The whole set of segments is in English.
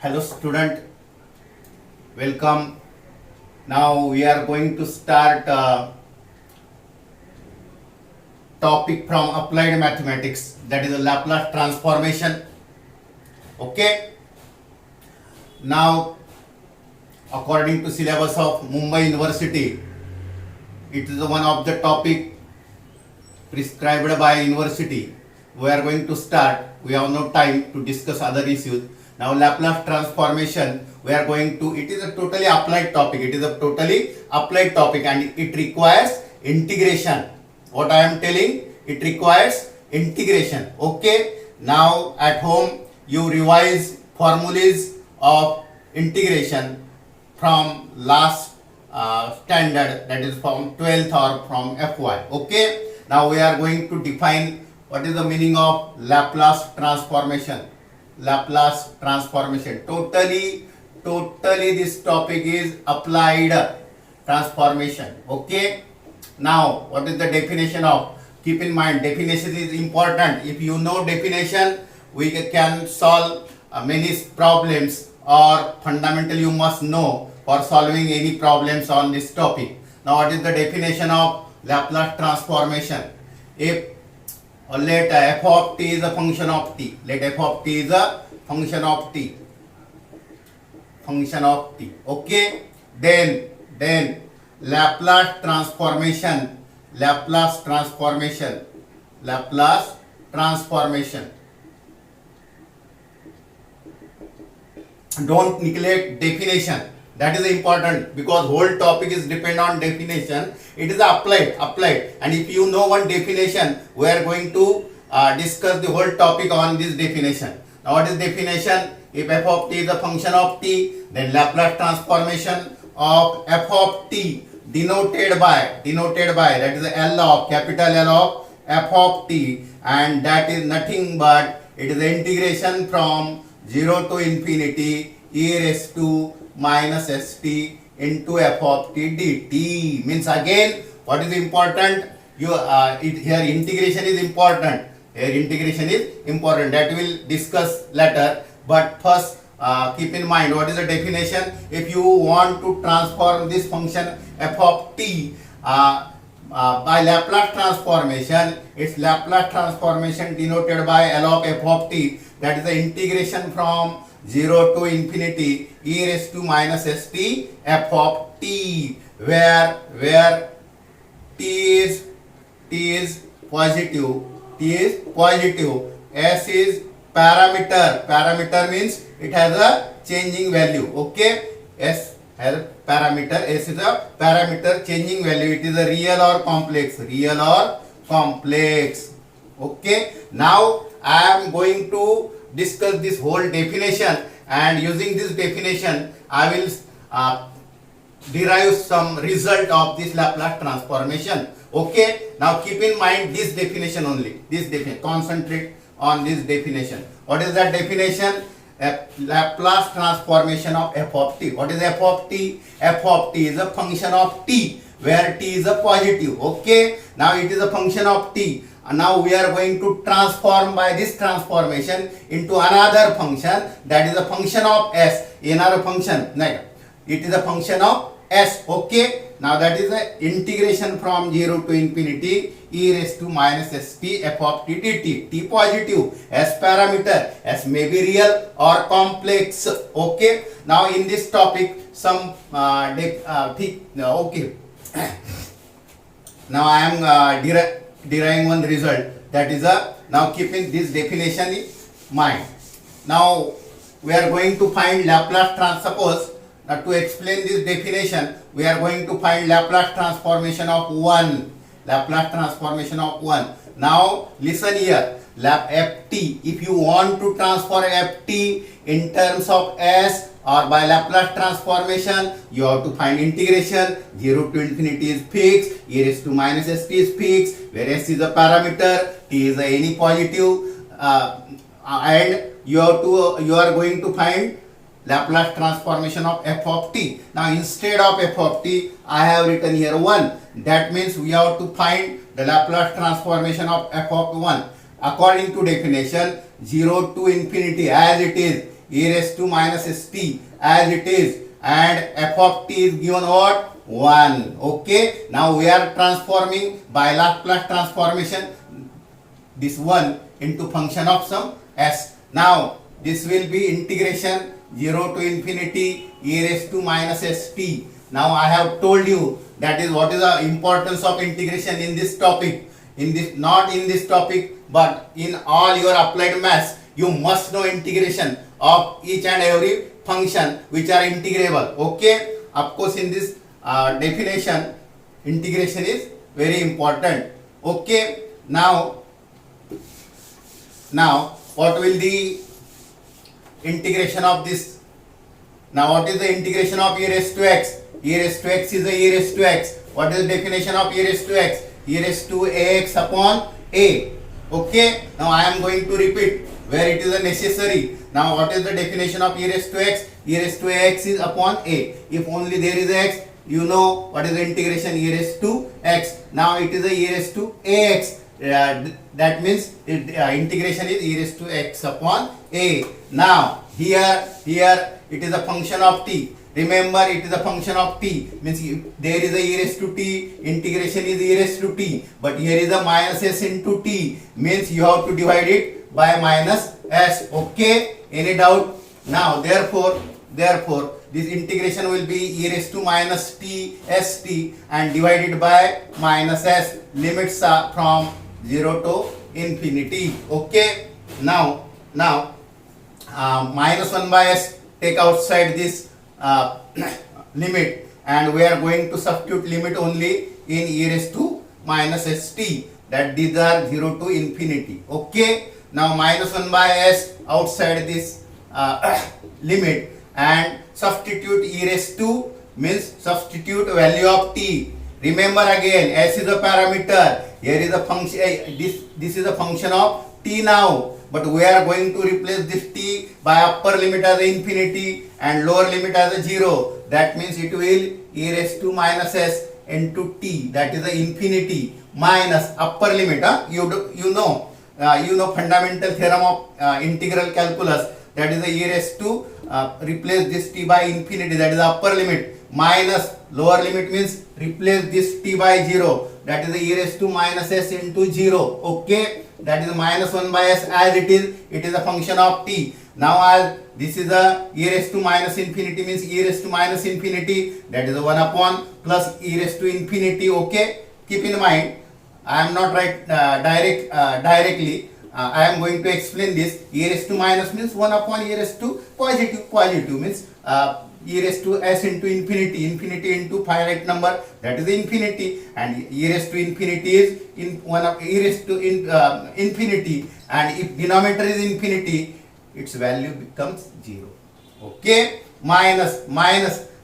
Hello student, welcome. Now we are going to start topic from applied mathematics, that is a Laplace transformation. Okay. Now according to syllabus of Mumbai University, it is one of the topic prescribed by university. We are going to start. We have no time to discuss other issues. Now Laplace transformation, we are going to, it is a totally applied topic. It is a totally applied topic and it requires integration. What I am telling, it requires integration. Okay. Now at home you revise formulas of integration from last standard, that is from 12th or from FY. Okay. Now we are going to define what is the meaning of Laplace transformation. Laplace transformation. Totally this topic is applied transformation. Okay. Now what is the definition of? Keep in mind, definition is important. If you know definition, we can solve many problems, or fundamentally you must know for solving any problems on this topic. Now what is the definition of Laplace transformation? If let f of t is a function of t. Let f of t is a function of t. Function of t. Okay. Then Laplace transformation. Laplace transformation. Laplace transformation. Don't neglect definition. That is important because whole topic is depend on definition. It is applied. And if you know one definition, we are going to discuss the whole topic on this definition. Now what is definition? If f of t is a function of t, then Laplace transformation of f of t denoted by that is the L of capital L of f of t, and that is nothing but it is the integration from 0 to infinity e raised to minus st into f of t dt. Means again, what is important? Here integration is important. That will discuss later. But first, keep in mind what is the definition. If you want to transform this function f of t by Laplace transformation, its Laplace transformation denoted by L of f of t, that is the integration from 0 to infinity e raised to minus st f of t, where t is positive, s is parameter means it has a changing value. Okay. S has a parameter, s is a parameter changing value. It is a real or complex. Okay. Now I am going to discuss this whole definition, and using this definition I will derive some result of this Laplace transformation. Okay. Now keep in mind this definition only. Concentrate on this definition. What is that definition? Laplace transformation of f of t. What is f of t? F of t is a function of t, where t is a positive. Okay. Now it is a function of t. And now we are going to transform by this transformation into another function, that is a function of s. Another function. It is a function of s. Okay. Now that is the integration from 0 to infinity e raised to minus st f of t dt. T positive, s parameter, s may be real or complex. Okay. Now in this topic some okay. Now I am deriving one result, that is now keeping this definition in mind. Now we are going to find Laplace suppose now to explain this definition we are going to find Laplace transformation of 1. Now listen here, ft, if you want to transform ft in terms of s or by Laplace transformation, you have to find integration. 0 to infinity is fixed, e raised to minus st is fixed, where s is a parameter, t is any positive, and you are going to find Laplace transformation of f of t. Now instead of f of t, I have written here 1. That means we have to find the Laplace transformation of f of 1. According to definition, 0 to infinity as it is, e raised to minus st as it is, and f of t is given what? 1. Okay, now we are transforming by Laplace transformation this 1 into function of some s. Now this will be integration 0 to infinity e raised to minus st. Now I have told you that is what is the importance of integration in this topic. In this, not in this topic, but in all your applied maths, you must know integration of each and every function which are integrable. Okay, of course in this definition, integration is very important. Okay, now what will the integration of this? Now what is the integration of e raised to x? E raised to x is the e raised to x. What is the definition of e raised to x? E raised to ax upon a. Okay, now I am going to repeat where it is necessary. Now what is the definition of e raised to x? E raised to ax is upon a. If only there is x, you know what is the integration e raised to x. Now it is a e raised to ax. That means integration is e raised to x upon a. Now here it is a function of t. Remember, it is a function of t, means there is a e raised to t, integration is e raised to t, but here is a minus s into t, means you have to divide it by minus s. Okay, any doubt? Now therefore this integration will be e raised to minus t st and divided by minus s. Limits are from 0 to infinity. Okay, now minus 1 by s, take outside this limit, and we are going to substitute limit only in e raised to minus st, that these are 0 to infinity. Okay, now minus 1 by s outside this limit and substitute e raised to, means substitute value of t. Remember again, s is a parameter, here is a function, this is a function of t now, but we are going to replace this t by upper limit as infinity and lower limit as a 0. That means it will e raised to minus s into t, that is the infinity, minus upper limit. You know fundamental theorem of integral calculus, that is the e raised to replace this t by infinity, that is the upper limit, minus lower limit means replace this t by 0, that is the e raised to minus s into 0. Okay, that is minus 1 by s as it is a function of t. Now as this is a e raised to minus infinity, means e raised to minus infinity, that is 1 upon plus e raised to infinity. Okay, keep in mind, I am not directly, I am going to explain this. E raised to minus means 1 upon e raised to positive means e raised to s into infinity into finite number, that is infinity, and e raised to infinity is in one of e raised to infinity, and if denominator is infinity, its value becomes 0. Okay, minus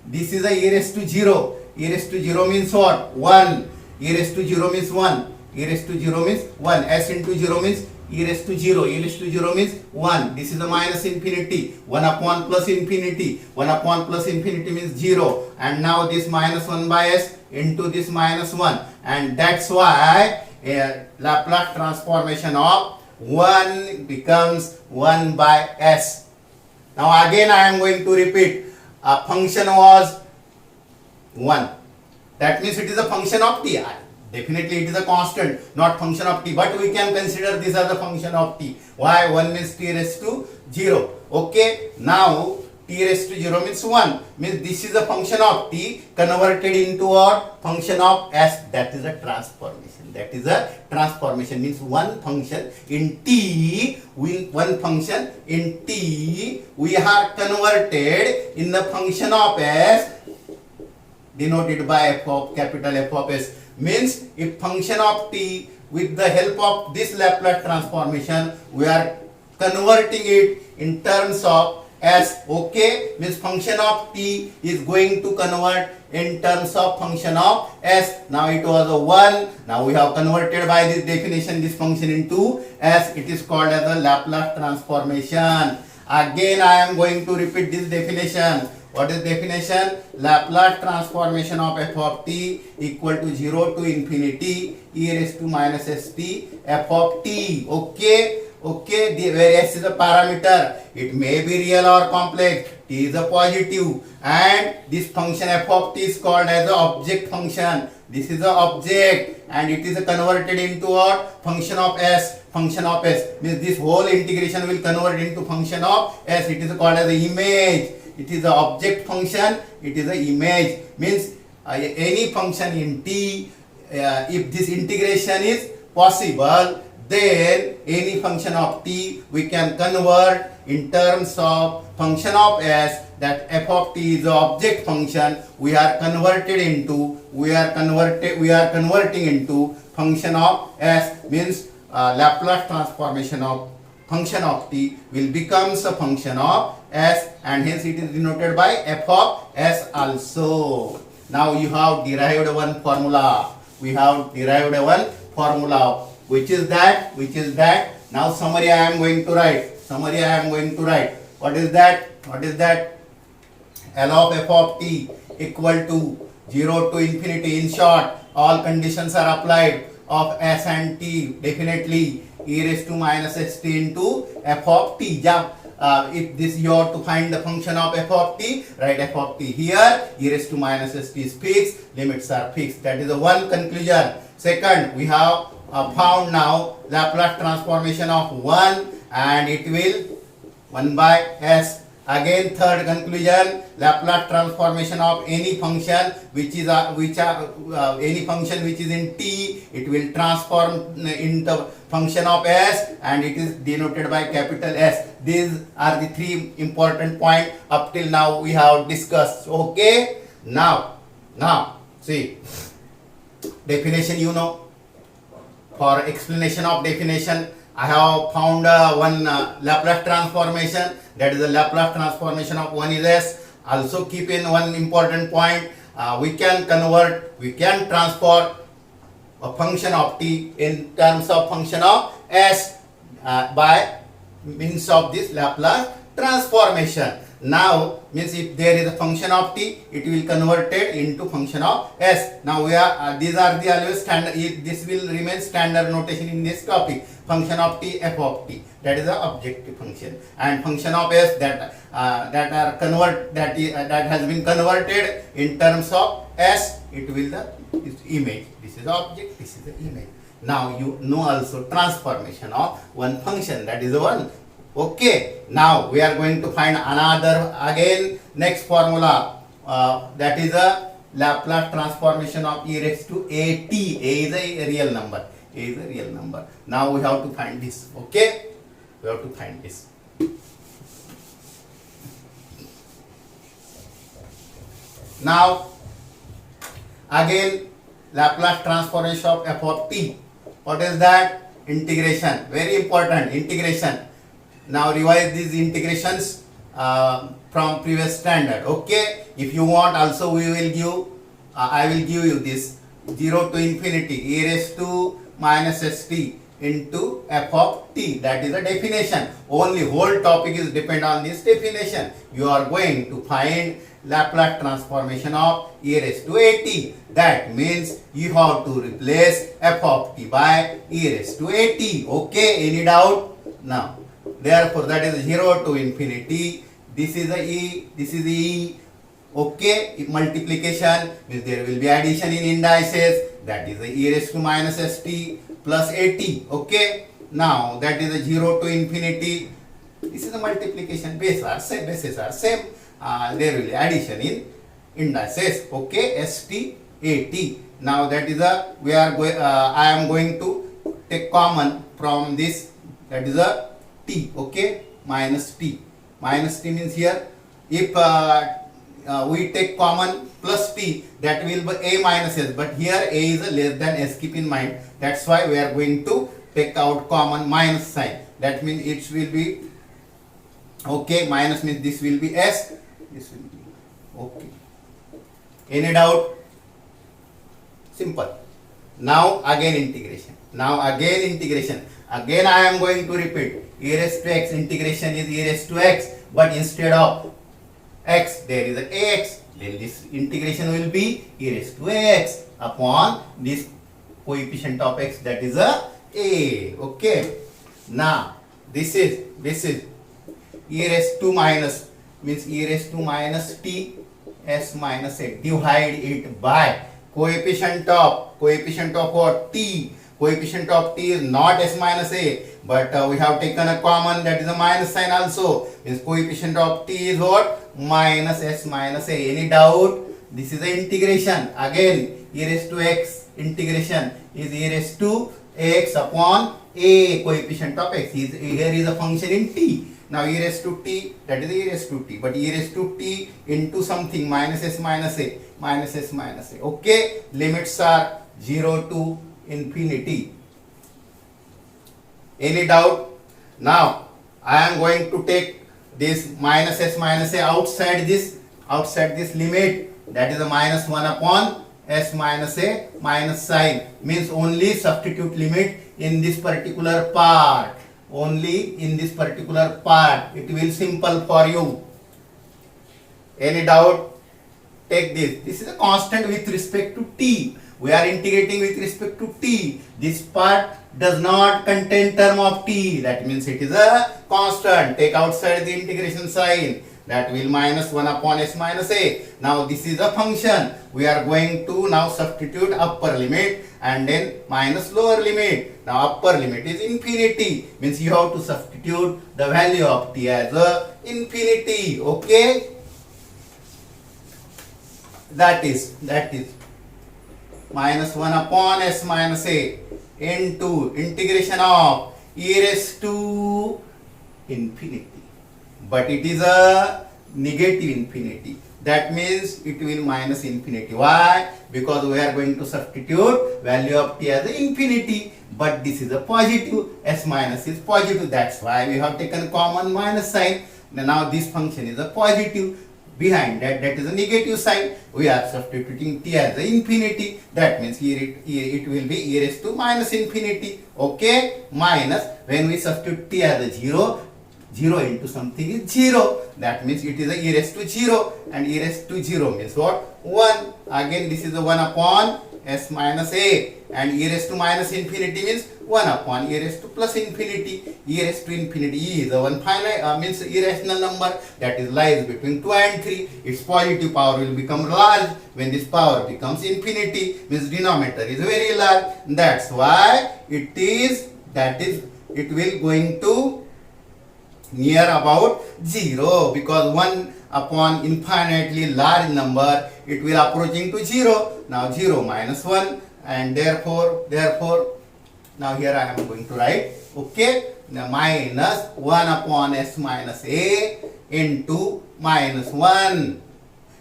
this is a e raised to 0. E raised to 0 means what? 1. E raised to 0 means 1. E raised to 0 means 1. S into 0 means e raised to 0. E raised to 0 means 1. This is a minus infinity. 1 upon plus infinity. 1 upon plus infinity means 0. And now this minus 1 by s into this minus 1. And that's why a Laplace transformation of 1 becomes 1 by s. Now again I am going to repeat. A function was 1. That means it is a function of t. Definitely it is a constant, not function of t, but we can consider this as a function of t. Why? 1 means t raised to 0. Okay, now t raised to 0 means 1, means this is a function of t converted into a function of s, that is a transformation. That is a transformation, means one function in t, we are converted in the function of s, denoted by capital F of s. Means if function of t, with the help of this Laplace transformation, we are converting it in terms of s. Okay, means function of t is going to convert in terms of function of s. Now it was a 1. Now we have converted by this definition this function into s. It is called as a Laplace transformation. Again I am going to repeat this definition. What is definition? Laplace transformation of f of t equal to 0 to infinity e raised to minus st f of t. Okay, Okay, where s is a parameter, it may be real or complex, t is a positive, and this function f of t is called as the object function. This is the object, and it is converted into what? Function of s. Function of s means this whole integration will convert into function of s. It is called as the image. It is the object function. It is the image. Means any function in t, if this integration is possible, then any function of t we can convert in terms of function of s, that f of t is the object function. We are converting into function of s, means Laplace transformation of function of t will becomes a function of s, and hence it is denoted by f of s also. Now you have derived one formula. We have derived one formula. Which is that? Now summary I am going to write. What is that? L of f of t equal to 0 to infinity. In short, all conditions are applied of s and t. Definitely e raised to minus st into f of t. If this you have to find the function of f of t, write f of t here. E raised to minus st is fixed. Limits are fixed. That is the one conclusion. Second, we have found now Laplace transformation of 1, and it will 1 by s. Again, third conclusion, Laplace transformation of any function which is in t, it will transform into function of s, and it is denoted by capital S. These are the three important points up till now we have discussed. Okay, now see, definition you know. For explanation of definition, I have found one Laplace transformation, that is the Laplace transformation of 1 is s. Also keep in one important point, we can transform a function of t in terms of function of s by means of this Laplace transformation. Now means if there is a function of t, it will converted into function of s. Now we are these are the always standard. This will remain standard notation in this topic. Function of t, f of t, that is the objective function, and function of s that has been converted in terms of s. It will the image. This is the object. This is the image. Now you know also transformation of one function, that is the one. Okay, now we are going to find another again next formula, that is a Laplace transformation of e raised to at. A is a real number. Now we have to find this. Okay, we have to find this. Now again Laplace transformation of f of t. What is that? Integration. Very important, integration. Now revise these integrations from previous standard. Okay, if you want also we will give I will give you this 0 to infinity e raised to minus st into f of t. That is the definition. Only whole topic is depend on this definition. You are going to find Laplace transformation of e raised to at. That means you have to replace f of t by e raised to at. Okay, any doubt? Now therefore that is 0 to infinity. This is the e, this is the e. Okay, if multiplication means there will be addition in indices, that is the e raised to minus st plus at. Okay, now that is the 0 to infinity. This is the multiplication. Bases are same. There will be addition in indices. Okay, st at. Now that is a I am going to take common from this, that is a t. Okay, minus t means here if we take common plus t, that will be a minus s, but here a is a less than s. Keep in mind, that's why we are going to take out common minus sign. That means it will be okay, minus means this will be s, this will be okay. Any doubt? Simple. Now again integration. Again I am going to repeat. E raised to x integration is e raised to x, but instead of x there is an ax. Then this integration will be e raised to ax upon this coefficient of x, that is a. Okay. Now This is e raised to minus, means e raised to minus t s minus a. Divide it by coefficient of what? T. Coefficient of t is not s minus a, but we have taken a common, that is a minus sign also. Means coefficient of t is what? Minus s minus a. Any doubt? This is the integration. Again, e raised to x integration is e raised to x upon a, coefficient of x. Here is a function in t. Now e raised to t, that is e raised to t, but e raised to t into something minus s minus a, minus s minus a. Okay, limits are 0 to infinity. Any doubt? Now I am going to take this minus s minus a outside this limit, that is a minus 1 upon s minus a, minus sign, means only substitute limit in this particular part. Only in this particular part. It will simple for you. Any doubt? Take this. This is a constant with respect to t. We are integrating with respect to t. This part does not contain term of t. That means it is a constant. Take outside the integration sign. That will minus 1 upon s minus a. Now this is a function. We are going to now substitute upper limit and then minus lower limit. Now upper limit is infinity. Means you have to substitute the value of t as a infinity. Okay. That is minus 1 upon s minus a into integration of e raised to infinity. But it is a negative infinity. That means it will minus infinity. Why? Because we are going to substitute value of t as infinity. But this is a positive. S minus is positive. That's why we have taken common minus sign. Now this function is a positive. Behind that is a negative sign. We are substituting t as infinity. That means here it will be e raised to minus infinity. Okay? Minus, when we substitute t as a 0, 0 into something is 0. That means it is a e raised to 0. And e raised to 0 means what? 1. Again this is a 1 upon s minus a. And e raised to minus infinity means 1 upon e raised to plus infinity. E raised to infinity, e is a one finite, means irrational number that is lies between 2 and 3. Its positive power will become large when this power becomes infinity, means denominator is very large. That's why it will going to near about 0, because 1 upon infinitely large number, it will approaching to 0. Now 0 minus 1, and therefore now here I am going to write, okay, now minus 1 upon s minus a into minus 1,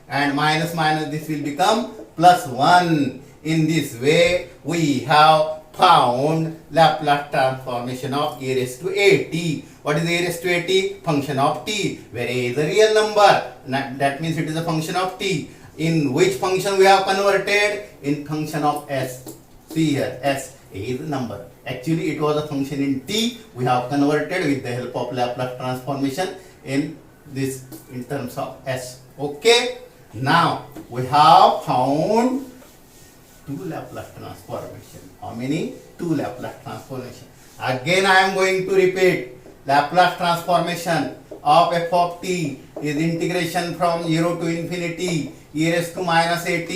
and minus this will become plus 1. In this way we have found Laplace transformation of e raised to at. What is e raised to at? Function of t, where a is a real number. That means it is a function of t. In which function we have converted? In function of s. See here, s, a is a number. Actually it was a function in t. We have converted with the help of Laplace transformation in terms of s. Okay. Now we have found 2 Laplace transformation. How many? 2 Laplace transformation. Again I am going to repeat. Laplace transformation of f of t is integration from 0 to infinity e raised to minus at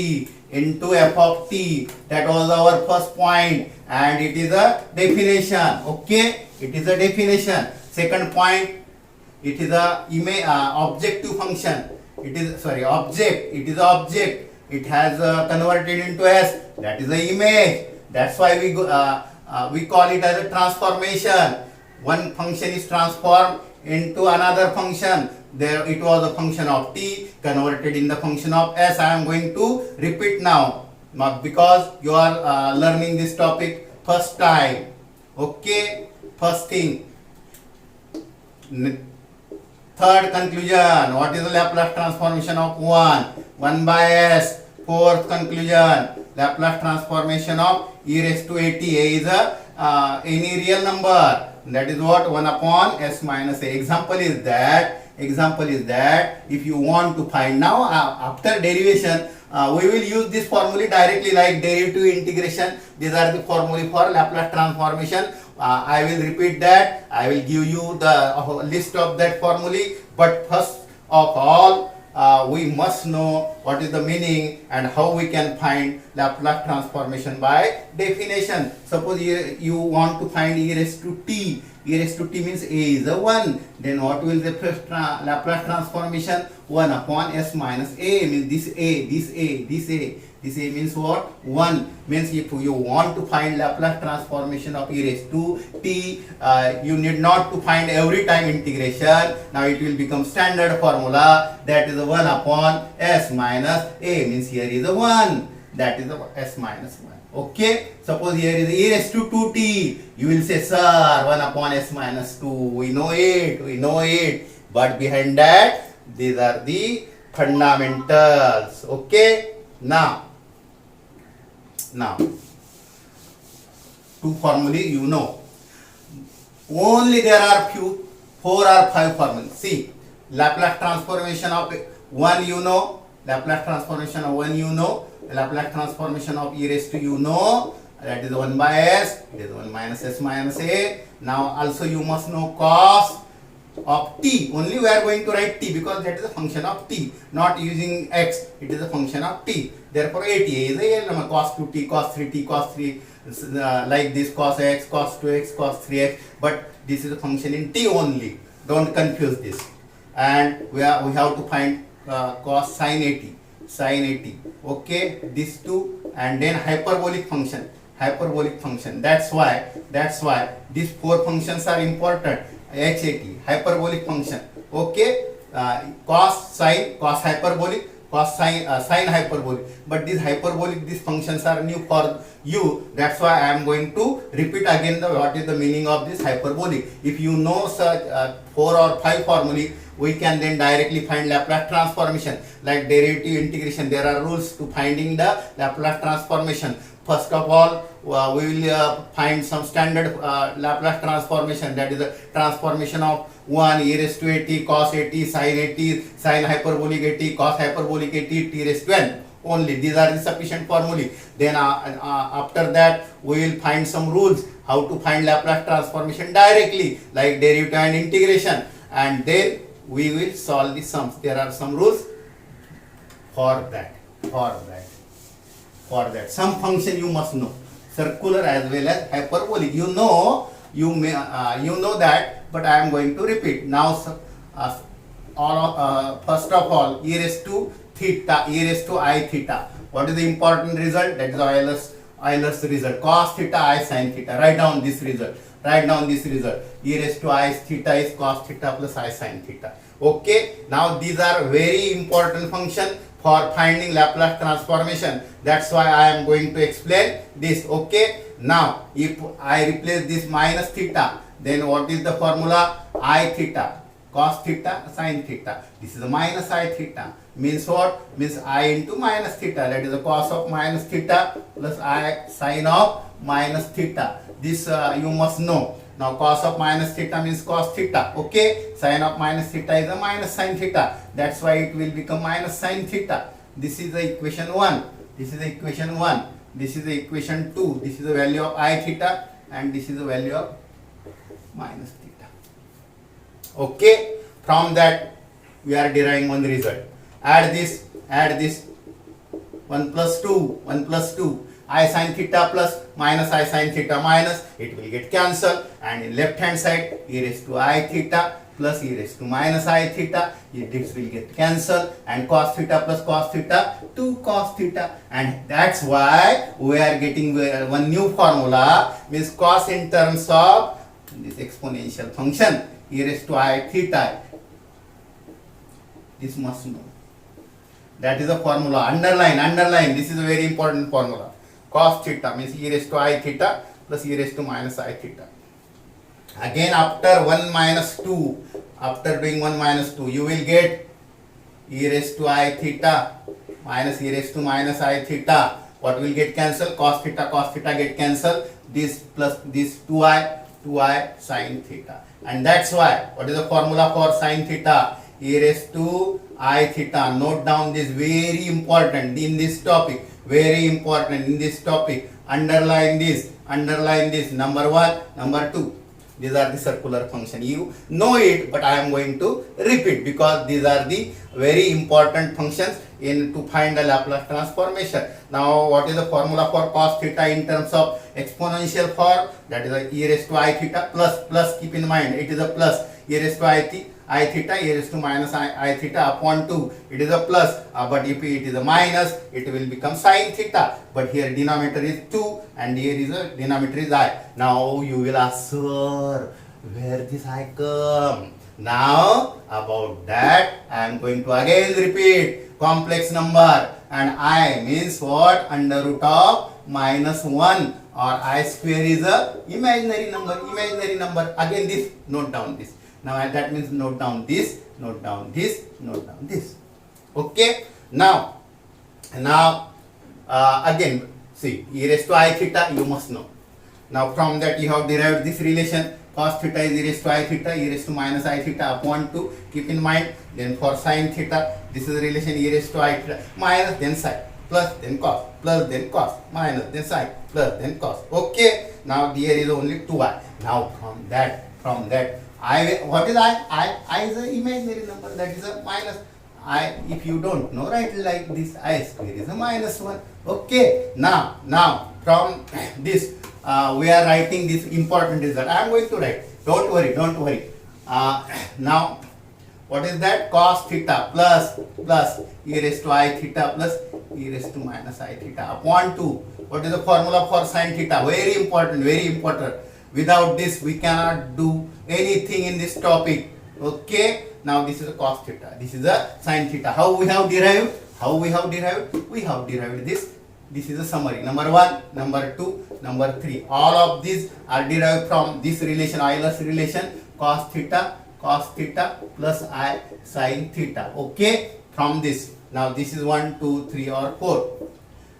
into f of t. That was our first point, and it is a definition. Okay, it is a definition. Second point, it is a objective function. It is object. It is object. It has converted into s. That is the image. That's why we call it as a transformation. One function is transformed into another function. There it was a function of t converted in the function of s. I am going to repeat now, because you are learning this topic first time. Okay, first thing. Third conclusion. What is the Laplace transformation of 1 by s? Fourth conclusion. Laplace transformation of e raised to at. A is any real number. That is what? 1 upon s minus a. Example is that if you want to find now after derivation, we will use this formulae directly like derivative integration. These are the formulae for Laplace transformation. I will repeat that. I will give you the list of that formulae. But first of all, we must know what is the meaning and how we can find Laplace transformation by definition. Suppose you want to find e raised to t. E raised to t means a is a 1. Then what will the Laplace transformation? 1 upon s minus a means this a, this a, this a. This a means what? 1. Means if you want to find Laplace transformation of e raised to t, you need not to find every time integration. Now it will become standard formula, that is 1 upon s minus a, means here is a 1. That is the s minus 1. Okay. Suppose here is e raised to 2t. You will say, sir, 1 upon s minus 2. We know it. But behind that, these are the fundamentals. Okay. Now, two formulae you know. Only there are 4 or 5 formulas. See, Laplace transformation of 1 you know, Laplace transformation of 1 you know, Laplace transformation of e raised to you know, that is 1 by s, it is 1 minus s minus a. Now also you must know cos of t. Only we are going to write t because that is a function of t, not using x, it is a function of t. Therefore a t is a element, cos 2t, cos 3t, cos 3, like this, cos x, cos 2x, cos 3x, but this is a function in t only. Don't confuse this. And we have to find cos sin at. Okay, these two, and then hyperbolic function. That's why these 4 functions are important. Hat, hyperbolic function. Okay, cos hyperbolic, sin hyperbolic. But these functions are new for you. That's why I am going to repeat again what is the meaning of this hyperbolic. If you know such 4 or 5 formulae, we can then directly find Laplace transformation. Like derivative integration, there are rules to finding the Laplace transformation. First of all, we will find some standard Laplace transformation, that is the transformation of 1 e raised to at, cos at, sin at, sin hyperbolic at, cos hyperbolic at, t raised to n. Only these are the sufficient formulae. Then after that, we will find some rules how to find Laplace transformation directly, like derivative and integration, and then we will solve the sums. There are some rules for that. Some function you must know, circular as well as hyperbolic. You know that, but I am going to repeat. Now, first of all, e raised to theta, e raised to I theta. What is the important result? That is Euler's result. Cos theta I sin theta. Write down this result. E raised to I theta is cos theta plus I sin theta. Okay. Now these are very important function for finding Laplace transformation. That's why I am going to explain this. Okay. Now if I replace this minus theta, then what is the formula? I theta, cos theta, sin theta. This is a minus I theta. Means what? Means I into minus theta. That is the cos of minus theta plus I sin of minus theta. This you must know. Now cos of minus theta means cos theta. Okay. Sin of minus theta is a minus sin theta. That's why it will become minus sin theta. This is the equation 1. This is the equation 1. This is the equation 2. This is the value of I theta and this is the value of minus theta. Okay. From that we are deriving one result. Add this 1 plus 2 I sin theta plus minus I sin theta minus, it will get cancelled, and in left hand side e raised to I theta plus e raised to minus I theta, this will get cancelled, and cos theta plus cos theta 2 cos theta, and that's why we are getting one new formula, means cos in terms of this exponential function e raised to I theta. This must know. That is the formula. Underline. This is a very important formula. Cos theta means e raised to I theta plus e raised to minus I theta. Again, after 1 minus 2, after doing 1 minus 2, you will get e raised to I theta minus e raised to minus I theta. What will get cancelled? Cos theta get cancelled. This plus this 2i sin theta. And that's why, what is the formula for sin theta? E raised to I theta. Note down this, very important in this topic, very important in this topic. Underline this, number 1, number 2. These are the circular function. You know it, but I am going to repeat because these are the very important functions in to find the Laplace transformation. Now, what is the formula for cos theta in terms of exponential form? That is a e raised to I theta plus. Keep in mind, it is a plus e raised to I theta e raised to minus I theta upon 2. It is a plus, but if it is a minus, it will become sin theta. But here denominator is 2 and here is a denominator is I. Now you will ask, sir, where this I come? Now about that I am going to again repeat complex number, and I means what? Under root of minus 1, or I square is a imaginary number. Again this, note down this. Now that means note down this, note down this. Okay. Now again see, e raised to I theta you must know. Now from that you have derived this relation, cos theta is e raised to I theta, e raised to minus I theta upon 2. Keep in mind. Then for sin theta, this is the relation e raised to I theta minus then sin plus then cos minus then sin plus then cos. Okay. Now here is only 2i. Now from that I, what is I? I is an imaginary number, that is a minus. I, if you don't know, write like this, I square is a minus 1. Okay. Now from this we are writing this important result. I am going to write. Don't worry. Now what is that? Cos theta plus e raised to I theta plus e raised to minus I theta upon 2. What is the formula for sin theta? Very important. Without this we cannot do anything in this topic. Okay. Now this is a cos theta, this is a sin theta. How we have derived? We have derived this. This is a summary. Number 1, number 2, number 3. All of these are derived from this relation, Euler's relation, cos theta plus I sin theta. Okay. From this. Now this is 1, 2, 3 or 4.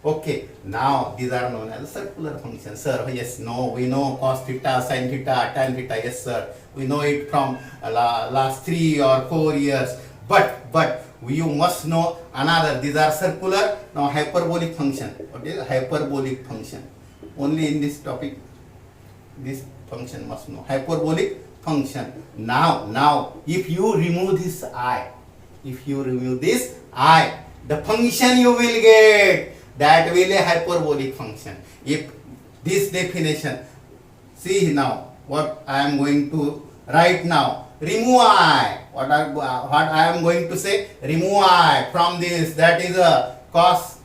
Okay. Now these are known as circular functions. Sir, yes, no, we know cos theta, sin theta, tan theta. Yes, sir. We know it from last 3 or 4 years. But you must know another. These are circular. Now hyperbolic function. What is hyperbolic function? Only in this topic, this function must know. Hyperbolic function. Now, if you remove this I, the function you will get, that will a hyperbolic function. If this definition, see now what I am going to write now. Remove I. What I am going to say? Remove I from this. That is a cos.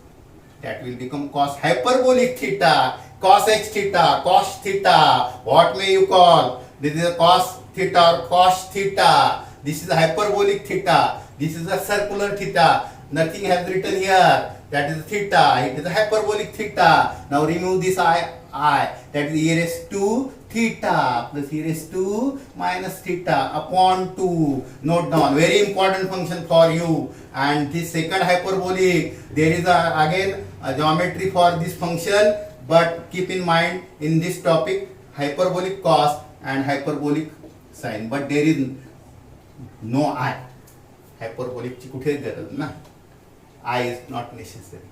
That will become cos hyperbolic theta, cos h theta, cos theta. What may you call? This is a cos theta or cos theta. This is a hyperbolic theta. This is a circular theta. Nothing has written here. That is theta. It is a hyperbolic theta. Now remove this I. That is e raised to theta plus e raised to minus theta upon 2. Note down. Very important function for you. And this second hyperbolic, there is again a geometry for this function. But keep in mind, in this topic, hyperbolic cos and hyperbolic sin. But there is no I. Hyperbolic कुठे गरज ना. I is not necessary.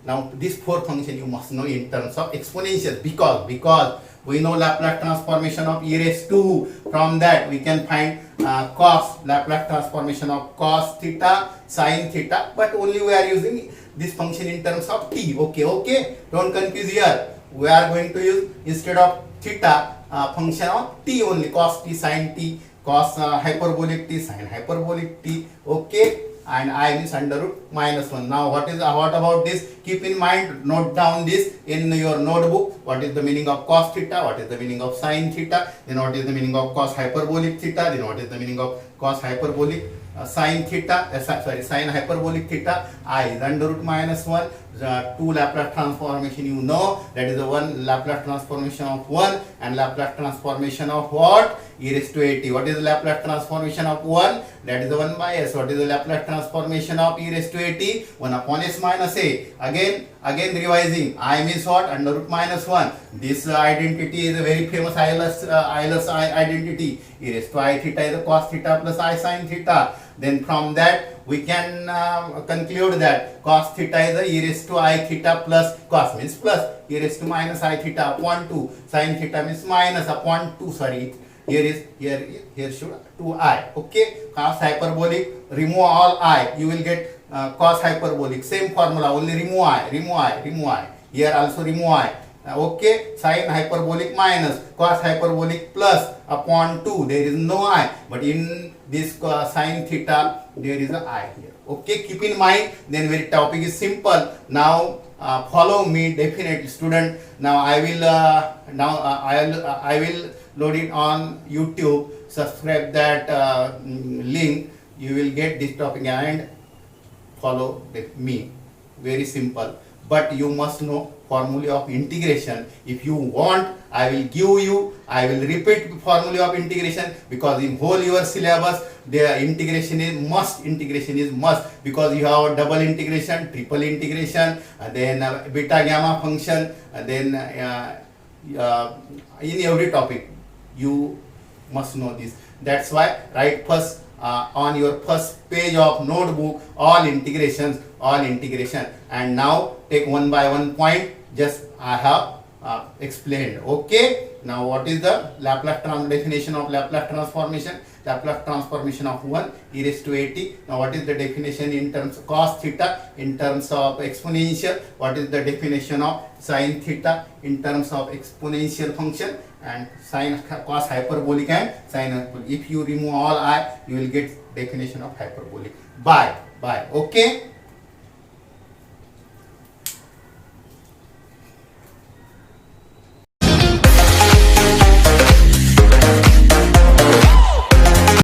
Now this fourth function you must know in terms of exponential, because we know Laplace transformation of e raised to. From that we can find Laplace transformation of cos theta, sin theta, but only we are using this function in terms of t. Okay. Don't confuse here. We are going to use, instead of theta, function of t only, cos t, sin t, cos hyperbolic t, sin hyperbolic t. Okay. And I means under root minus 1. Now what about this? Keep in mind, note down this in your notebook. What is the meaning of cos theta? What is the meaning of sin theta? Then what is the meaning of cos hyperbolic theta? Then what is the meaning of cos hyperbolic sin theta? Sin hyperbolic theta. I is under root minus 1. 2 Laplace transformation you know, that is the one Laplace transformation of 1 and Laplace transformation of what? E raised to at. What is the Laplace transformation of 1? That is the 1 by s. What is the Laplace transformation of e raised to at? 1 upon s minus a. Again revising. I means what? Under root minus 1. This identity is a very famous Euler's identity. E raised to I theta is a cos theta plus I sin theta. Then from that we can conclude that cos theta is a e raised to I theta plus cos means plus e raised to minus I theta upon 2, sin theta means minus upon 2, sorry, here should 2i. Okay, cos hyperbolic, remove all I, you will get cos hyperbolic, same formula, only remove I. Here also remove I. Okay, sin hyperbolic minus cos hyperbolic plus upon 2, there is no I, but in this sin theta there is a I here. Okay, keep in mind, then very topic is simple. Now follow me definitely, student. Now I will load it on YouTube. Subscribe that link, you will get this topic and follow me. Very simple, but you must know formulae of integration. If you want, I will repeat formula of integration, because in whole your syllabus the integration is must, because you have double integration, triple integration, and then beta gamma function, and then in every topic you must know this. That's why write first on your first page of notebook all integration, and now take one by one point, just I have explained. Okay, now what is the definition of Laplace transformation? Laplace transformation of 1 e raised to at. Now what is the definition in terms of cos theta, in terms of exponential? What is the definition of sin theta in terms of exponential function, and sin cos hyperbolic and sin hyperbolic? If you remove all I, you will get definition of hyperbolic. Bye. Okay.